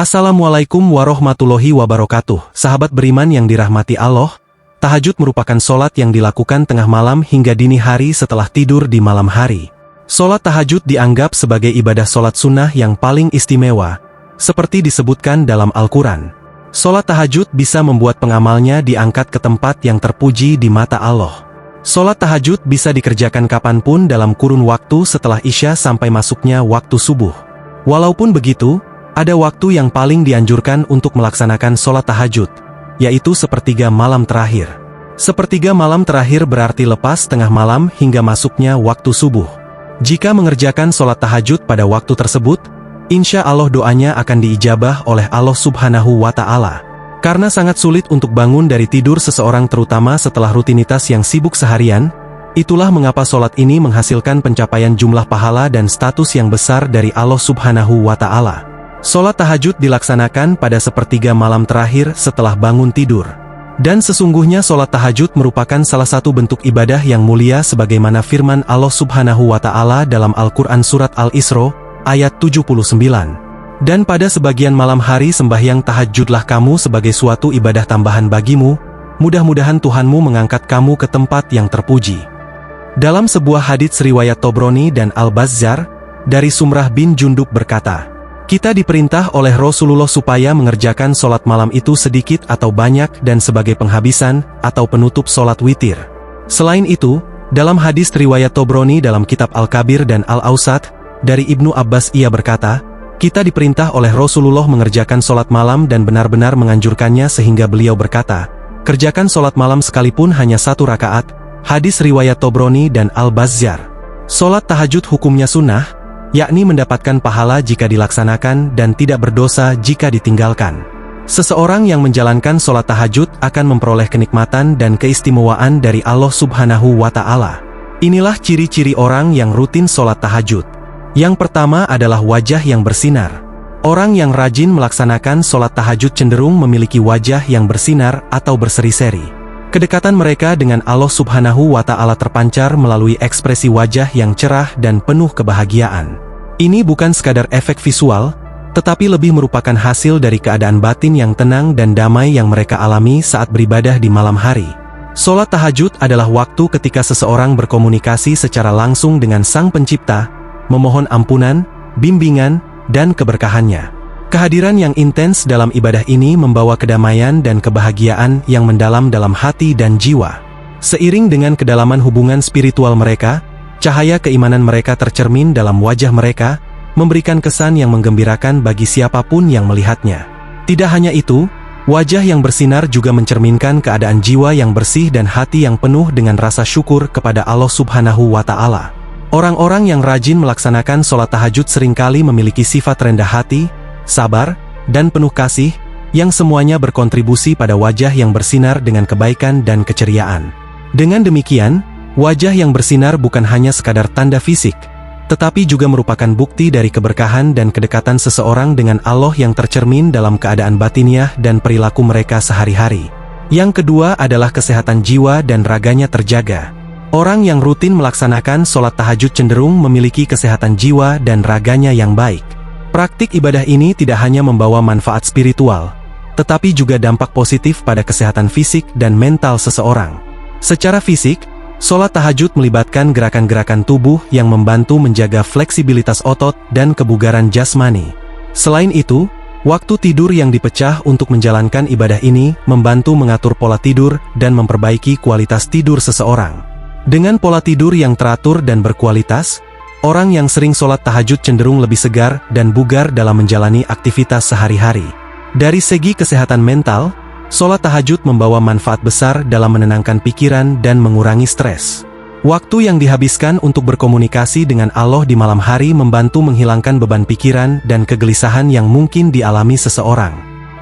Assalamualaikum warahmatullahi wabarakatuh. Sahabat beriman yang dirahmati Allah, tahajud merupakan solat yang dilakukan tengah malam hingga dini hari setelah tidur di malam hari. Solat tahajud dianggap sebagai ibadah solat sunnah yang paling istimewa, seperti disebutkan dalam Al-Quran. Solat tahajud bisa membuat pengamalnya diangkat ke tempat yang terpuji di mata Allah. Solat tahajud bisa dikerjakan kapanpun dalam kurun waktu setelah Isya sampai masuknya waktu subuh. Walaupun begitu, ada waktu yang paling dianjurkan untuk melaksanakan solat tahajud, yaitu sepertiga malam terakhir. Sepertiga malam terakhir berarti lepas tengah malam hingga masuknya waktu subuh. Jika mengerjakan solat tahajud pada waktu tersebut, insya Allah doanya akan diijabah oleh Allah Subhanahu wa Ta'ala. Karena sangat sulit untuk bangun dari tidur seseorang terutama setelah rutinitas yang sibuk seharian, itulah mengapa solat ini menghasilkan pencapaian jumlah pahala dan status yang besar dari Allah Subhanahu wa Ta'ala. Solat tahajud dilaksanakan pada sepertiga malam terakhir setelah bangun tidur. Dan sesungguhnya solat tahajud merupakan salah satu bentuk ibadah yang mulia sebagaimana firman Allah Subhanahu wa Ta'ala dalam Al-Quran Surat Al-Isra, ayat 79. Dan pada sebagian malam hari sembahyang tahajudlah kamu sebagai suatu ibadah tambahan bagimu, mudah-mudahan Tuhanmu mengangkat kamu ke tempat yang terpuji. Dalam sebuah hadits riwayat Tobroni dan Al-Bazzar, dari Sumrah bin Jundub berkata, kita diperintah oleh Rasulullah supaya mengerjakan solat malam itu sedikit atau banyak dan sebagai penghabisan atau penutup solat witir. Selain itu, dalam hadis riwayat Tobroni dalam kitab Al-Kabir dan Al-Ausat, dari Ibnu Abbas ia berkata, kita diperintah oleh Rasulullah mengerjakan solat malam dan benar-benar menganjurkannya sehingga beliau berkata, kerjakan solat malam sekalipun hanya 1 rakaat, hadis riwayat Tobroni dan Al-Bazzar. Solat tahajud hukumnya sunnah, yakni mendapatkan pahala jika dilaksanakan dan tidak berdosa jika ditinggalkan. Seseorang yang menjalankan solat tahajud akan memperoleh kenikmatan dan keistimewaan dari Allah Subhanahu wa Ta'ala. Inilah ciri-ciri orang yang rutin solat tahajud. Yang pertama adalah wajah yang bersinar. Orang yang rajin melaksanakan solat tahajud cenderung memiliki wajah yang bersinar atau berseri-seri. Kedekatan mereka dengan Allah Subhanahu wa Ta'ala terpancar melalui ekspresi wajah yang cerah dan penuh kebahagiaan. Ini bukan sekadar efek visual, tetapi lebih merupakan hasil dari keadaan batin yang tenang dan damai yang mereka alami saat beribadah di malam hari. Solat tahajud adalah waktu ketika seseorang berkomunikasi secara langsung dengan Sang Pencipta, memohon ampunan, bimbingan, dan keberkahannya. Kehadiran yang intens dalam ibadah ini membawa kedamaian dan kebahagiaan yang mendalam dalam hati dan jiwa. Seiring dengan kedalaman hubungan spiritual mereka, cahaya keimanan mereka tercermin dalam wajah mereka, memberikan kesan yang menggembirakan bagi siapapun yang melihatnya. Tidak hanya itu, wajah yang bersinar juga mencerminkan keadaan jiwa yang bersih dan hati yang penuh dengan rasa syukur kepada Allah Subhanahu wa Ta'ala. Orang-orang yang rajin melaksanakan solat tahajud seringkali memiliki sifat rendah hati, sabar, dan penuh kasih, yang semuanya berkontribusi pada wajah yang bersinar dengan kebaikan dan keceriaan. Dengan demikian, wajah yang bersinar bukan hanya sekadar tanda fisik, tetapi juga merupakan bukti dari keberkahan dan kedekatan seseorang dengan Allah yang tercermin dalam keadaan batiniah dan perilaku mereka sehari-hari. Yang kedua adalah kesehatan jiwa dan raganya terjaga. Orang yang rutin melaksanakan solat tahajud cenderung memiliki kesehatan jiwa dan raganya yang baik. Praktik ibadah ini tidak hanya membawa manfaat spiritual, tetapi juga dampak positif pada kesehatan fisik dan mental seseorang. Secara fisik, solat tahajud melibatkan gerakan-gerakan tubuh yang membantu menjaga fleksibilitas otot dan kebugaran jasmani. Selain itu, waktu tidur yang dipecah untuk menjalankan ibadah ini membantu mengatur pola tidur dan memperbaiki kualitas tidur seseorang. Dengan pola tidur yang teratur dan berkualitas, orang yang sering solat tahajud cenderung lebih segar dan bugar dalam menjalani aktivitas sehari-hari. Dari segi kesehatan mental, solat tahajud membawa manfaat besar dalam menenangkan pikiran dan mengurangi stres. Waktu yang dihabiskan untuk berkomunikasi dengan Allah di malam hari membantu menghilangkan beban pikiran dan kegelisahan yang mungkin dialami seseorang.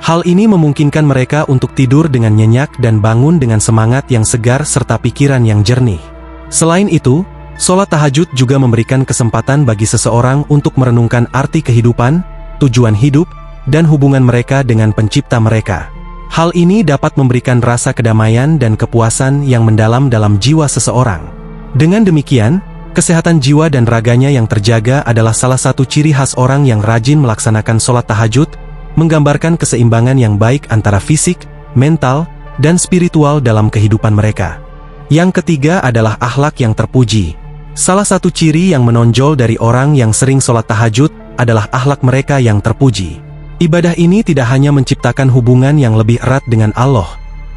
Hal ini memungkinkan mereka untuk tidur dengan nyenyak dan bangun dengan semangat yang segar serta pikiran yang jernih. Selain itu, solat tahajud juga memberikan kesempatan bagi seseorang untuk merenungkan arti kehidupan, tujuan hidup, dan hubungan mereka dengan pencipta mereka. Hal ini dapat memberikan rasa kedamaian dan kepuasan yang mendalam dalam jiwa seseorang. Dengan demikian, kesehatan jiwa dan raganya yang terjaga adalah salah satu ciri khas orang yang rajin melaksanakan solat tahajud, menggambarkan keseimbangan yang baik antara fisik, mental, dan spiritual dalam kehidupan mereka. Yang ketiga adalah akhlak yang terpuji. Salah satu ciri yang menonjol dari orang yang sering sholat tahajud adalah akhlak mereka yang terpuji. Ibadah ini tidak hanya menciptakan hubungan yang lebih erat dengan Allah,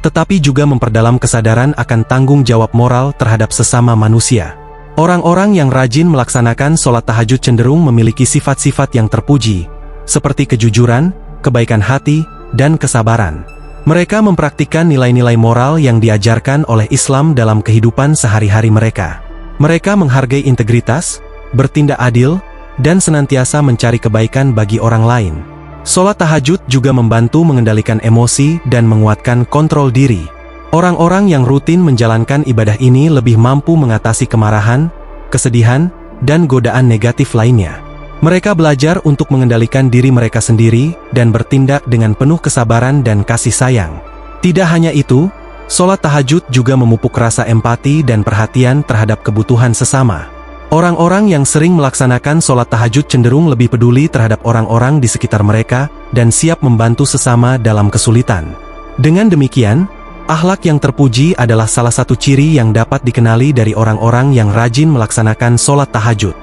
tetapi juga memperdalam kesadaran akan tanggung jawab moral terhadap sesama manusia. Orang-orang yang rajin melaksanakan sholat tahajud cenderung memiliki sifat-sifat yang terpuji, seperti kejujuran, kebaikan hati, dan kesabaran. Mereka mempraktikkan nilai-nilai moral yang diajarkan oleh Islam dalam kehidupan sehari-hari mereka. Mereka menghargai integritas, bertindak adil, dan senantiasa mencari kebaikan bagi orang lain. Sholat tahajud juga membantu mengendalikan emosi dan menguatkan kontrol diri. Orang-orang yang rutin menjalankan ibadah ini lebih mampu mengatasi kemarahan, kesedihan, dan godaan negatif lainnya. Mereka belajar untuk mengendalikan diri mereka sendiri dan bertindak dengan penuh kesabaran dan kasih sayang. Tidak hanya itu, sholat tahajud juga memupuk rasa empati dan perhatian terhadap kebutuhan sesama. Orang-orang yang sering melaksanakan sholat tahajud cenderung lebih peduli terhadap orang-orang di sekitar mereka dan siap membantu sesama dalam kesulitan. Dengan demikian, akhlak yang terpuji adalah salah satu ciri yang dapat dikenali dari orang-orang yang rajin melaksanakan sholat tahajud.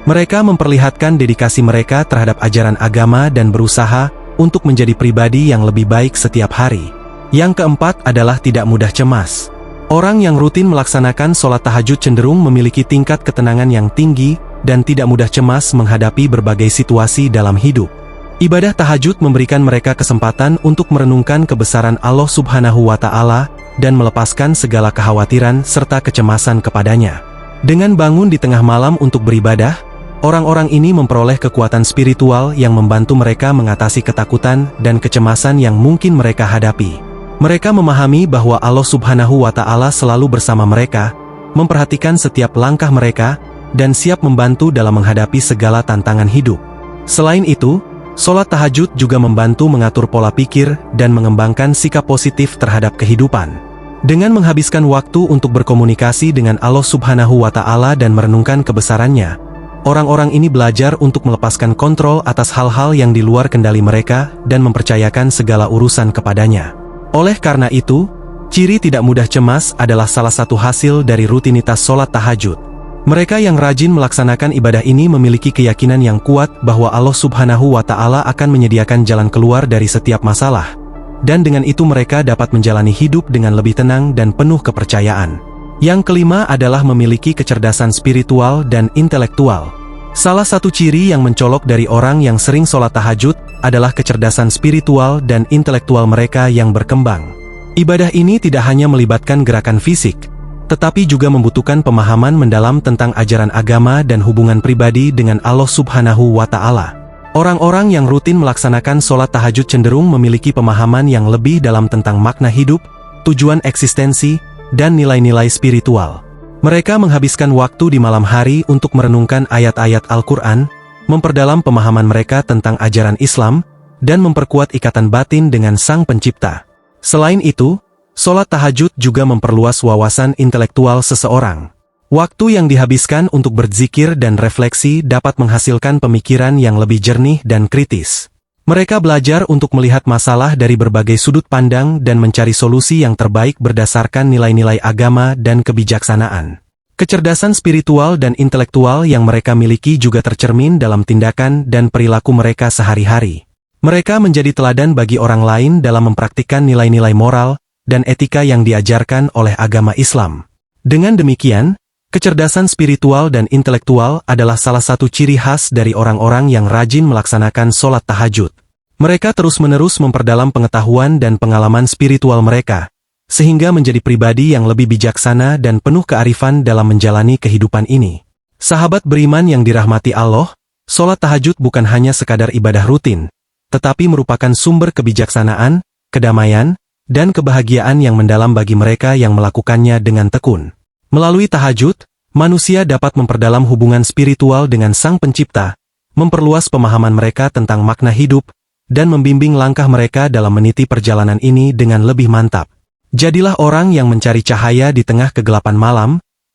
Mereka memperlihatkan dedikasi mereka terhadap ajaran agama dan berusaha untuk menjadi pribadi yang lebih baik setiap hari. Yang keempat adalah tidak mudah cemas. Orang yang rutin melaksanakan sholat tahajud cenderung memiliki tingkat ketenangan yang tinggi dan tidak mudah cemas menghadapi berbagai situasi dalam hidup. Ibadah tahajud memberikan mereka kesempatan untuk merenungkan kebesaran Allah Subhanahu wa Ta'ala dan melepaskan segala kekhawatiran serta kecemasan kepadanya. Dengan bangun di tengah malam untuk beribadah, orang-orang ini memperoleh kekuatan spiritual yang membantu mereka mengatasi ketakutan dan kecemasan yang mungkin mereka hadapi. Mereka memahami bahwa Allah Subhanahu wa Ta'ala selalu bersama mereka, memperhatikan setiap langkah mereka, dan siap membantu dalam menghadapi segala tantangan hidup. Selain itu, sholat tahajud juga membantu mengatur pola pikir dan mengembangkan sikap positif terhadap kehidupan. Dengan menghabiskan waktu untuk berkomunikasi dengan Allah Subhanahu wa Ta'ala dan merenungkan kebesarannya, orang-orang ini belajar untuk melepaskan kontrol atas hal-hal yang di luar kendali mereka dan mempercayakan segala urusan kepadanya. Oleh karena itu, ciri tidak mudah cemas adalah salah satu hasil dari rutinitas sholat tahajud. Mereka yang rajin melaksanakan ibadah ini memiliki keyakinan yang kuat bahwa Allah Subhanahu wa Ta'ala akan menyediakan jalan keluar dari setiap masalah, dan dengan itu mereka dapat menjalani hidup dengan lebih tenang dan penuh kepercayaan. Yang kelima adalah memiliki kecerdasan spiritual dan intelektual. Salah satu ciri yang mencolok dari orang yang sering sholat tahajud adalah kecerdasan spiritual dan intelektual mereka yang berkembang. Ibadah ini tidak hanya melibatkan gerakan fisik, tetapi juga membutuhkan pemahaman mendalam tentang ajaran agama dan hubungan pribadi dengan Allah Subhanahu wa Ta'ala. Orang-orang yang rutin melaksanakan sholat tahajud cenderung memiliki pemahaman yang lebih dalam tentang makna hidup, tujuan eksistensi, dan nilai-nilai spiritual. Mereka menghabiskan waktu di malam hari untuk merenungkan ayat-ayat Al-Quran, memperdalam pemahaman mereka tentang ajaran Islam, dan memperkuat ikatan batin dengan Sang Pencipta. Selain itu, sholat tahajud juga memperluas wawasan intelektual seseorang. Waktu yang dihabiskan untuk berzikir dan refleksi dapat menghasilkan pemikiran yang lebih jernih dan kritis. Mereka belajar untuk melihat masalah dari berbagai sudut pandang dan mencari solusi yang terbaik berdasarkan nilai-nilai agama dan kebijaksanaan. Kecerdasan spiritual dan intelektual yang mereka miliki juga tercermin dalam tindakan dan perilaku mereka sehari-hari. Mereka menjadi teladan bagi orang lain dalam mempraktikkan nilai-nilai moral dan etika yang diajarkan oleh agama Islam. Dengan demikian, kecerdasan spiritual dan intelektual adalah salah satu ciri khas dari orang-orang yang rajin melaksanakan sholat tahajud. Mereka terus-menerus memperdalam pengetahuan dan pengalaman spiritual mereka, sehingga menjadi pribadi yang lebih bijaksana dan penuh kearifan dalam menjalani kehidupan ini. Sahabat beriman yang dirahmati Allah, sholat tahajud bukan hanya sekadar ibadah rutin, tetapi merupakan sumber kebijaksanaan, kedamaian, dan kebahagiaan yang mendalam bagi mereka yang melakukannya dengan tekun. Melalui tahajud, manusia dapat memperdalam hubungan spiritual dengan Sang Pencipta, memperluas pemahaman mereka tentang makna hidup, dan membimbing langkah mereka dalam meniti perjalanan ini dengan lebih mantap. Jadilah orang yang mencari cahaya di tengah kegelapan malam,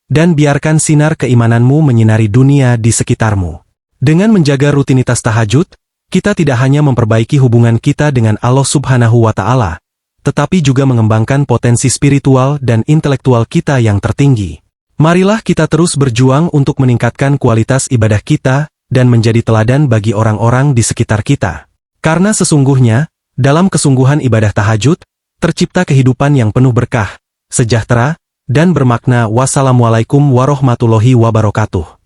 dan biarkan sinar keimananmu menyinari dunia di sekitarmu. Dengan menjaga rutinitas tahajud, Kita tidak hanya memperbaiki hubungan kita dengan Allah Subhanahu wa Ta'ala, tetapi juga mengembangkan potensi spiritual dan intelektual kita yang tertinggi. Marilah kita terus berjuang untuk meningkatkan kualitas ibadah kita dan menjadi teladan bagi orang-orang di sekitar kita. Karena sesungguhnya, dalam kesungguhan ibadah tahajud, tercipta kehidupan yang penuh berkah, sejahtera, dan bermakna. Wassalamualaikum warahmatullahi wabarakatuh.